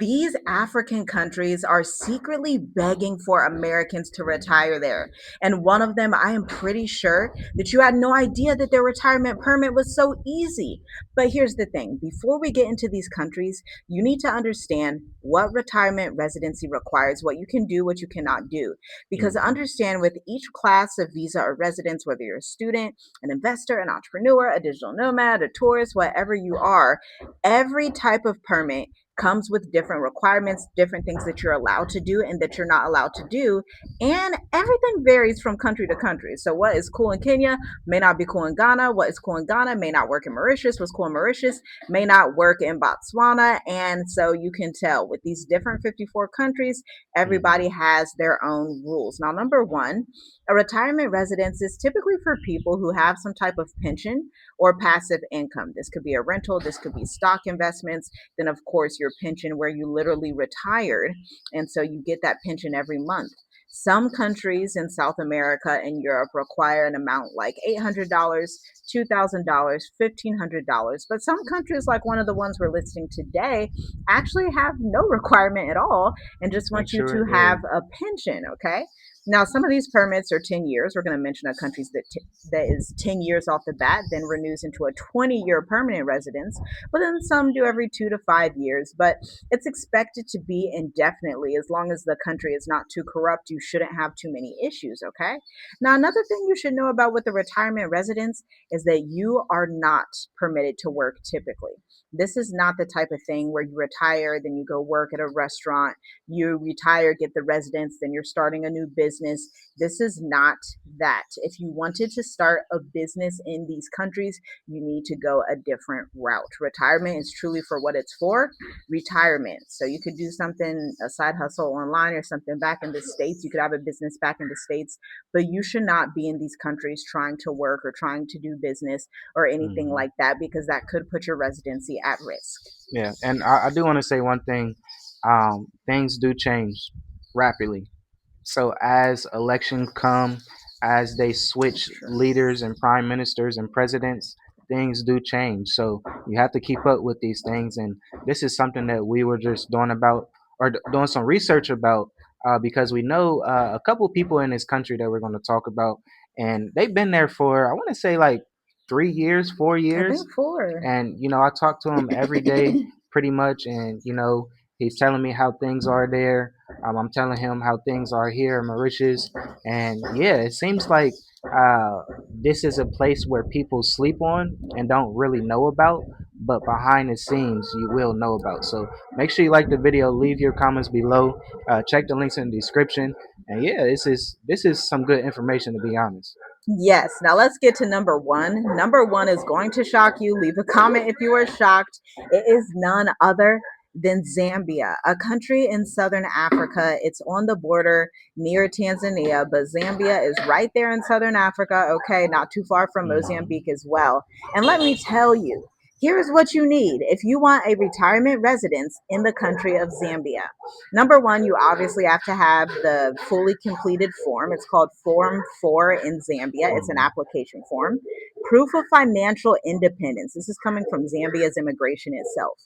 These African countries are secretly begging for Americans to retire there. And one of them, I am pretty sure that you had no idea that their retirement permit was so easy. But here's the thing, before we get into these countries, you need to understand what retirement residency requires, what you can do, what you cannot do. Because Mhm. understand with each class of visa or residence, whether you're a student, an investor, an entrepreneur, a digital nomad, a tourist, whatever you are, every type of permit comes with different requirements, different things that you're allowed to do and that you're not allowed to do. And everything varies from country to country. So, what is cool in Kenya may not be cool in Ghana. What is cool in Ghana may not work in Mauritius. What's cool in Mauritius may not work in Botswana. And so, you can tell with these different 54 countries, everybody Mhm. has their own rules. Now, number one, a retirement residence is typically for people who have some type of pension or passive income. This could be a rental, this could be stock investments, then, of course, your pension where you literally retired. And so you get that pension every month. Some countries in South America and Europe require an amount like $800, $2,000, $1,500. But some countries, like one of the ones we're listing today, actually have no requirement at all and just Make want you sure, to yeah. have a pension. Okay. Now, some of these permits are 10 years. We're going to mention a country that is 10 years off the bat, then renews into a 20-year permanent residence. But then some do every 2 to 5 years. But it's expected to be indefinitely. As long as the country is not too corrupt, you shouldn't have too many issues. Okay. Now, another thing you should know about with the retirement residence is that you are not permitted to work typically. This is not the type of thing where you retire, then you go work at a restaurant, you retire, get the residence, then you're starting a new business. This is not that. If you wanted to start a business in these countries, you need to go a different route. Retirement is truly for what it's for, retirement. So you could do something, a side hustle online or something back in the States. You could have a business back in the States, but you should not be in these countries trying to work or trying to do business or anything Mhm. like that because that could put your residency at risk. Yeah, and I do want to say one thing. Things do change rapidly. So as elections come, as they switch Sure. leaders and prime ministers and presidents, things do change. So you have to keep up with these things. And this is something that we were just doing about or doing some research about because we know a couple people in this country that we're going to talk about, and they've been there for I want to say like 3 years, four I years, think four. and I talk to him every day pretty much, and he's telling me how things are there. I'm telling him how things are here in Mauritius, and yeah, it seems like uh, this is a place where people sleep on and don't really know about, but behind the scenes you will know about. So make sure you like the video, leave your comments below, check the links in the description, and yeah, this is some good information to be honest. Yes. Now let's get to number one. Number one is going to shock you. Leave a comment if you are shocked. It is none other than Zambia, a country in southern Africa. It's on the border near Tanzania, but Zambia is right there in southern Africa. Okay, not too far from Hmm. Mozambique as well. And let me tell you, here's what you need if you want a retirement residence in the country of Zambia. Number one, you obviously have to have the fully completed form. It's called Form 4 in Zambia. It's an Hmm. application form. Proof of financial independence. This is coming from Zambia's immigration itself.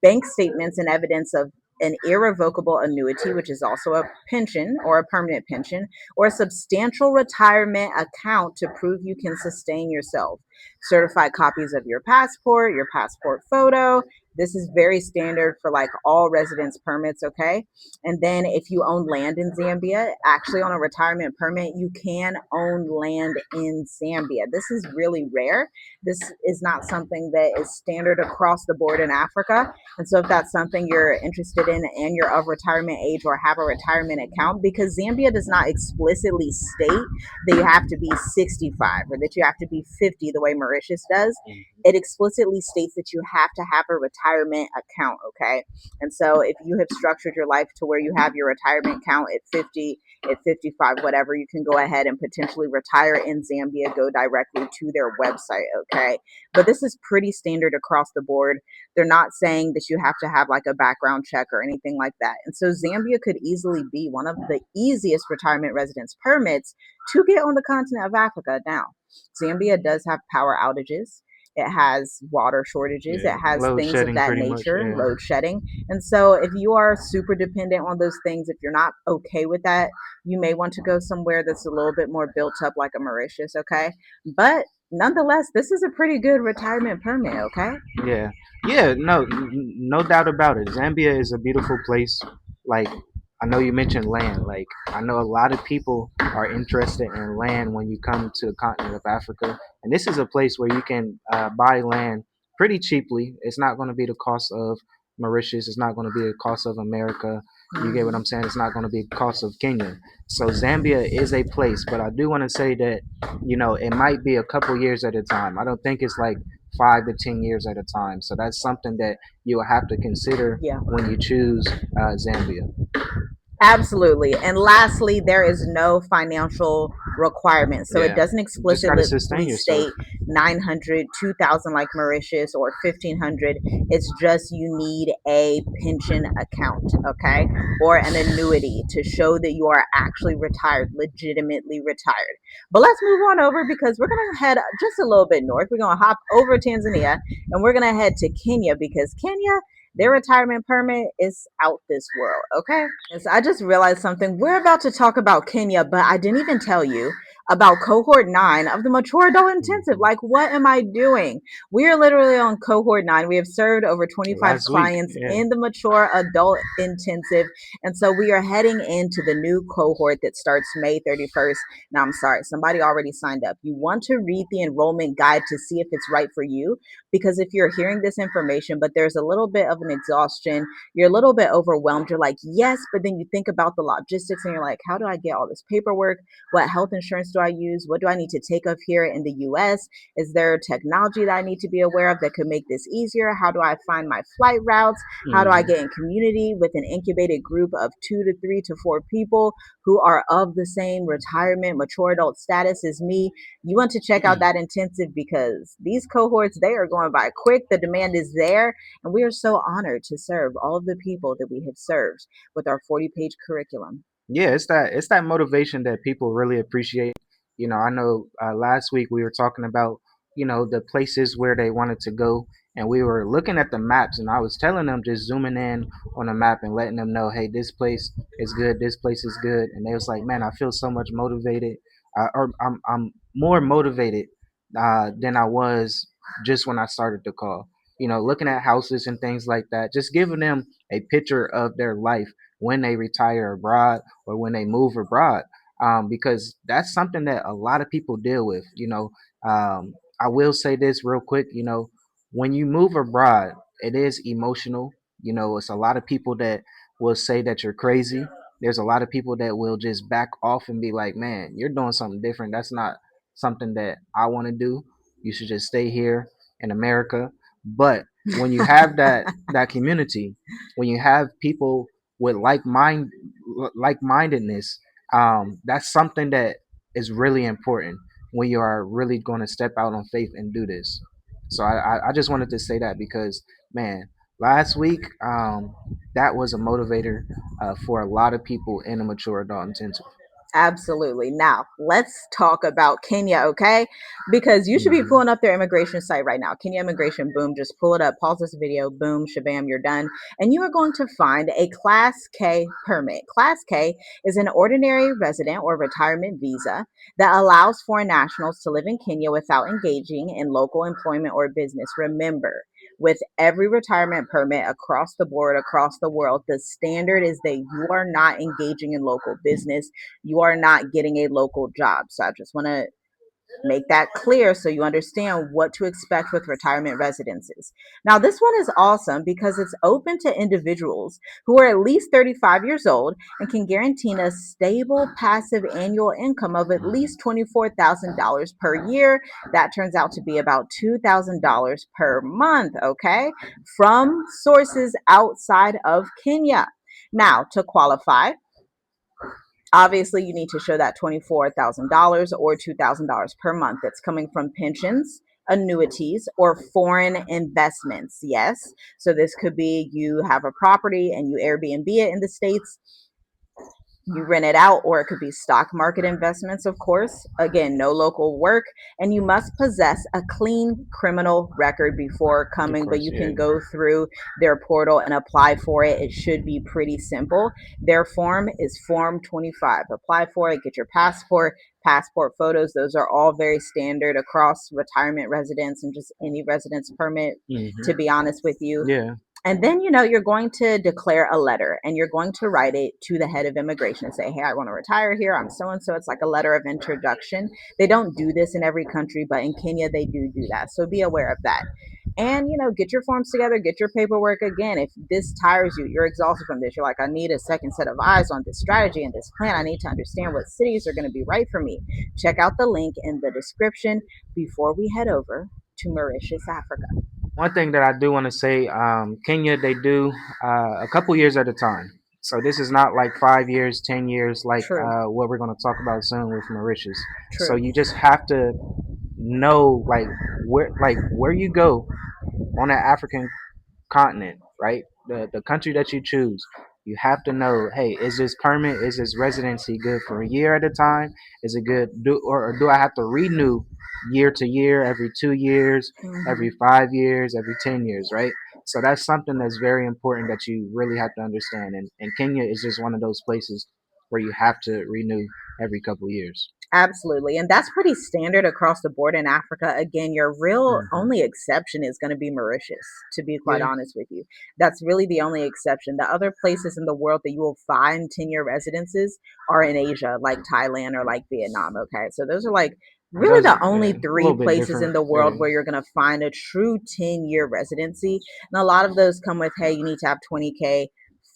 Bank statements and evidence of an irrevocable annuity, which is also a pension or a permanent pension, or a substantial retirement account to prove you can sustain yourself. Certified copies of your passport photo. This is very standard for like all residence permits, okay? And then if you own land in Zambia, actually on a retirement permit, you can own land in Zambia. This is really rare. This is not something that is standard across the board in Africa. And so if that's something you're interested in and you're of retirement age or have a retirement account, because Zambia does not explicitly state that you have to be 65 or that you have to be 50 the way Mauritius does. It explicitly states that you have to have a retirement account, okay? And so if you have structured your life to where you have your retirement account at 50, at 55, whatever, you can go ahead and potentially retire in Zambia, go directly to their website, okay? But this is pretty standard across the board. They're not saying that you have to have like a background check or anything like that. And so Zambia could easily be one of the easiest retirement residence permits to get on the continent of Africa. Now, Zambia does have power outages. it has water shortages, it Yeah, has load things of shedding that pretty much. nature, Yeah, load shedding. And so, if you are super dependent on those things, if you're not okay with that, you may want to go somewhere that's a little bit more built up, like a Mauritius, okay? But nonetheless, this is a pretty good retirement permit, okay? yeah, yeah. No, no doubt about it. Zambia is a beautiful place. Like, I know you mentioned land. Like, I know a lot of people are interested in land when you come to the continent of Africa, and this is a place where you can buy land pretty cheaply. It's not going to be the cost of Mauritius. It's not going to be the cost of America. You get what Hmm. I'm saying? It's not going to be the cost of Kenya. So Zambia is a place, but I do want to say that it might be a couple years at a time. I don't think it's like 5 to 10 years at a time. So that's something that you will have to consider Yeah. when you choose Zambia. Absolutely. And lastly, there is no financial requirement. So it Yeah, doesn't you just got to sustain explicitly yourself. state 900, 2,000 like Mauritius or 1,500. It's just you need a pension account, okay? Or an annuity to show that you are actually retired, legitimately retired. But let's move on over because we're going to head just a little bit north. We're going to hop over Tanzania and we're going to head to Kenya because Kenya, their retirement permit is out this world, okay? Yes, I just realized something. We're about to talk about Kenya, but I didn't even tell you about cohort 9 of the mature adult intensive. Hmm. Like, what am I doing? We are literally on cohort 9. We have served over 25 Last week, clients yeah. in the mature adult intensive. And so we are heading into the new cohort that starts May 31st. Now, I'm sorry, somebody already signed up. You want to read the enrollment guide to see if it's right for you, because if you're hearing this information, but there's a little bit of an exhaustion, you're a little bit overwhelmed. You're like, yes, but then you think about the logistics and you're like, how do I get all this paperwork? What health insurance do I use? What do I need to take of here in the US? Is there technology that I need to be aware of that could make this easier? How do I find my flight routes? How do I Hmm. get in community with an incubated group of 2 to 3 to 4 people who are of the same retirement, mature adult status as me? You want to check out that intensive because these cohorts, they are going by quick. The demand is there. And we are so honored to serve all of the people that we have served with our 40-page curriculum. Yeah, it's that motivation that people really appreciate. I know last week we were talking about the places where they wanted to go, and we were looking at the maps, and I was telling them just zooming in on the map and letting them know, hey, this place is good, this place is good, and they was like, man, I feel so much motivated, or I'm more motivated than I was just when I started the call. Looking at houses and things like that, just giving them a picture of their life when they retire abroad or when they move abroad, because that's something that a lot of people deal with. I will say this real quick. When you move abroad, it is emotional. It's a lot of people that will say that you're crazy. There's a lot of people that will just back off and be like, man, you're doing something different. That's not something that I want to do. You should just stay here in America. But when you have that community, when you have people with like mindedness, that's something that is really important when you are really going to step out on faith and do this. So I just wanted to say that because, man, last week, that was a motivator for a lot of people in the mature adult intensive. Absolutely. Now, let's talk about Kenya, okay? Because you should be Hmm. pulling up their immigration site right now. Kenya Immigration, boom, just pull it up, pause this video, boom, shabam, you're done. And you are going to find a Class K permit. Class K is an ordinary resident or retirement visa that allows foreign nationals to live in Kenya without engaging in local employment or business. Remember, with every retirement permit across the board, across the world, the standard is that you are not engaging in local business, you are not getting a local job. So I just want to make that clear so you understand what to expect with retirement residences. Now, this one is awesome because it's open to individuals who are at least 35 years old and can guarantee a stable passive annual income of at least $24,000 per year. That turns out to be about $2,000 per month, okay, from sources outside of Kenya. Now, to qualify, obviously, you need to show that $24,000 or $2,000 per month that's coming from pensions, annuities, or foreign investments. Yes. So this could be you have a property and you Airbnb it in the States. You rent it out, or it could be stock market investments, of course. Again, no local work, and you must possess a clean criminal record before Of coming, but course, you yeah. can go through their portal and apply for it. It should be pretty simple. Their form is Form 25. Apply for it, get your passport photos. Those are all very standard across retirement residence and just any residence permit, to Hmm. be honest with you. Yeah. And then, you're going to declare a letter and you're going to write it to the head of immigration and say, hey, I want to retire here. I'm so and so. It's like a letter of introduction. They don't do this in every country, but in Kenya, they do that. So be aware of that. And, get your forms together, get your paperwork. Again, if this tires you, you're exhausted from this, you're like, I need a second set of eyes on this strategy and this plan. I need to understand what cities are going to be right for me. Check out the link in the description before we head over to Mauritius, Africa. One thing that I do want to say, Kenya, they do a couple years at a time. So this is not like 5 years, 10 years, like True, what we're going to talk about soon with Mauritius. So true. you just have to know like where you go on that African continent, right? The country that you choose, you have to know, hey, is this permit, is this residency good for a year at a time? Is it good or do I have to renew year to year, every 2 years, every Hmm. 5 years, every 10 years, right? So that's something that's very important that you really have to understand. And Kenya is just one of those places where you have to renew every couple years. Absolutely. And that's pretty standard across the board in Africa. Again, your real Hmm. only exception is going to be Mauritius, to be quite Yeah. honest with you. That's really the only exception. The other places in the world that you will find 10-year residences are in Asia, like Thailand or like Vietnam. Okay. So those are like really Those, the only yeah, a three little bit places in different. the Yeah. world where you're going to find a true 10-year residency. And a lot of those come with, hey, you need to have 20K.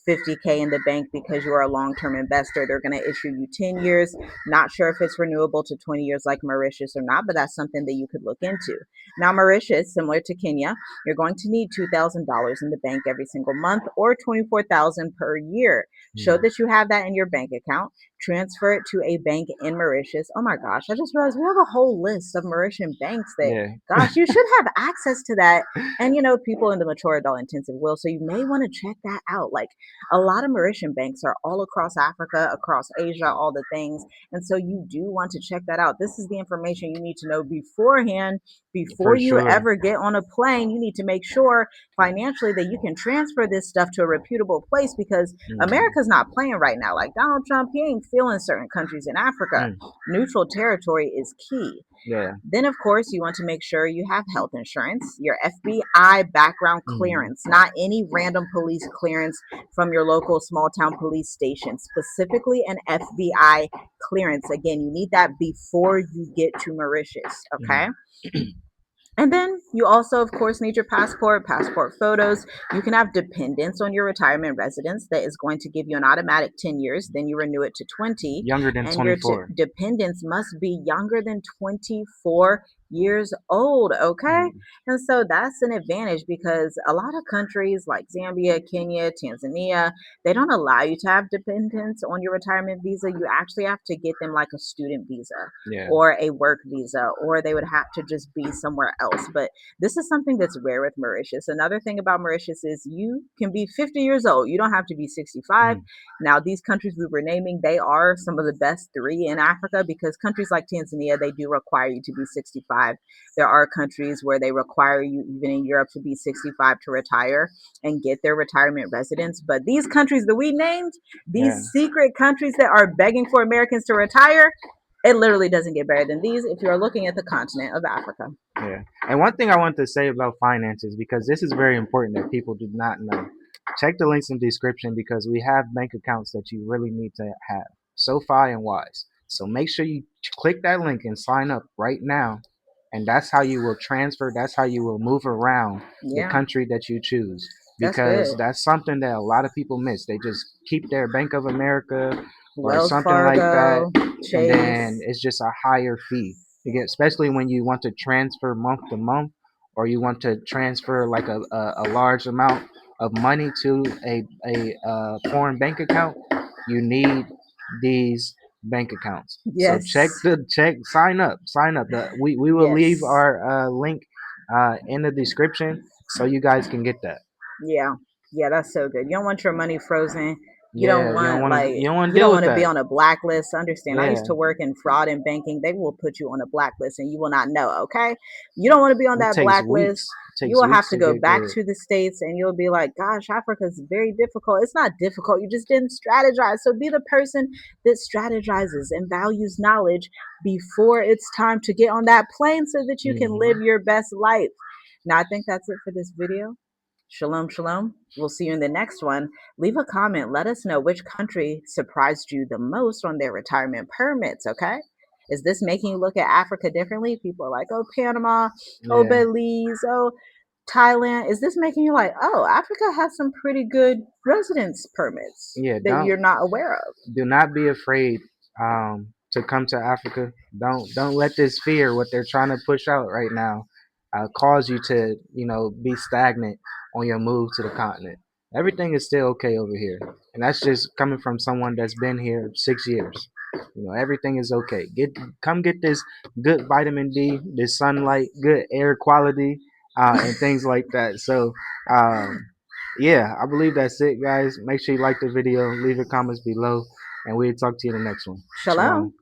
50K in the bank because you are a long term investor. They're going to issue you 10 years. Not sure if it's renewable to 20 years like Mauritius or not, but that's something that you could look into. Now, Mauritius, similar to Kenya, you're going to need $2,000 in the bank every single month or 24,000 per year. Show Mm. that you have that in your bank account. Transfer it to a bank in Mauritius. Oh my gosh, I just realized we have a whole list of Mauritian banks that, Yeah. gosh, you should have access to that. And people in the mature adult intensive will. So you may want to check that out. Like a lot of Mauritian banks are all across Africa, across Asia, all the things. And so you do want to check that out. This is the information you need to know beforehand. Before For you sure. ever get on a plane, you need to make sure financially that you can transfer this stuff to a reputable place because Hmm. America's not playing right now. Like Donald Trump, he ain't feeling certain countries in Africa. Mm. Neutral territory is key. Yeah. Then, of course, you want to make sure you have health insurance, your FBI background Hmm. clearance, not any random police clearance from your local small town police station, specifically an FBI clearance. Again, you need that before you get to Mauritius, okay? Mm. And then you also, of course, need your passport photos. You can have dependents on your retirement residence that is going to give you an automatic 10 years. Then you renew it to 20. Younger than And your 24. dependents must be younger than 24 years old. Okay. Mm. And so that's an advantage because a lot of countries like Zambia, Kenya, Tanzania, they don't allow you to have dependents on your retirement visa. You actually have to get them like a student visa Yeah. or a work visa, or they would have to just be somewhere else. But this is something that's rare with Mauritius. Another thing about Mauritius is you can be 50 years old. You don't have to be 65. Mm. Now, these countries we were naming, they are some of the best three in Africa because countries like Tanzania, they do require you to be 65. There are countries where they require you, even in Europe, to be 65 to retire and get their retirement residence. But these countries that we named, Yeah. these secret countries that are begging for Americans to retire, it literally doesn't get better than these if you're looking at the continent of Africa. Yeah. And one thing I want to say about finances, because this is very important that people do not know. Check the links in the description because we have bank accounts that you really need to have. SoFi and Wise. So make sure you click that link and sign up right now. And that's how you will transfer, that's how you will move around the Yeah, country that you choose. that's Because good. that's something that a lot of people miss. They just keep their Bank of America or Wells something like that, Fargo, and then Chase. it's just a higher fee. You get, especially when you want to transfer month to month, or you want to transfer like a large amount of money to a foreign bank account. You need these bank accounts. So Yes. sign up. We will leave Yes. our link in the description so you guys can get that. Yeah. Yeah, that's so good. You don't want your money frozen You don't Yeah, want like you don't want to you deal don't with want to be that. on a blacklist. Understand? I used Yeah, to work in fraud and banking. They will put you on a blacklist and you will not know, okay? You don't want to be on it that takes blacklist. weeks. It You takes will have weeks to to go get back good. to the States and you'll be like, gosh, Africa is very difficult. It's not difficult. You just didn't strategize. So be the person that strategizes and values knowledge before it's time to get on that plane so that you can live Hmm. your best life. Now, I think that's it for this video. Shalom, shalom. We'll see you in the next one. Leave a comment. Let us know which country surprised you the most on their retirement permits, okay? Is this making you look at Africa differently? People are like, oh, Panama, oh, Yeah, Belize, oh, Thailand. Is this making you like, oh, Africa has some pretty good residence permits yeah. that you're not aware of? Do not be afraid to come to Africa. Don't let this fear, what they're trying to push out right now, cause you to be stagnant on your move to the continent. Everything is still okay over here, and that's just coming from someone that's been here 6 years. Everything is okay. Come get this good vitamin D, this sunlight, good air quality, and things like that. So. Yeah, I believe that's it, guys. Make sure you like the video, leave your comments below, and we'll talk to you in the next one. Shalom. Shalom.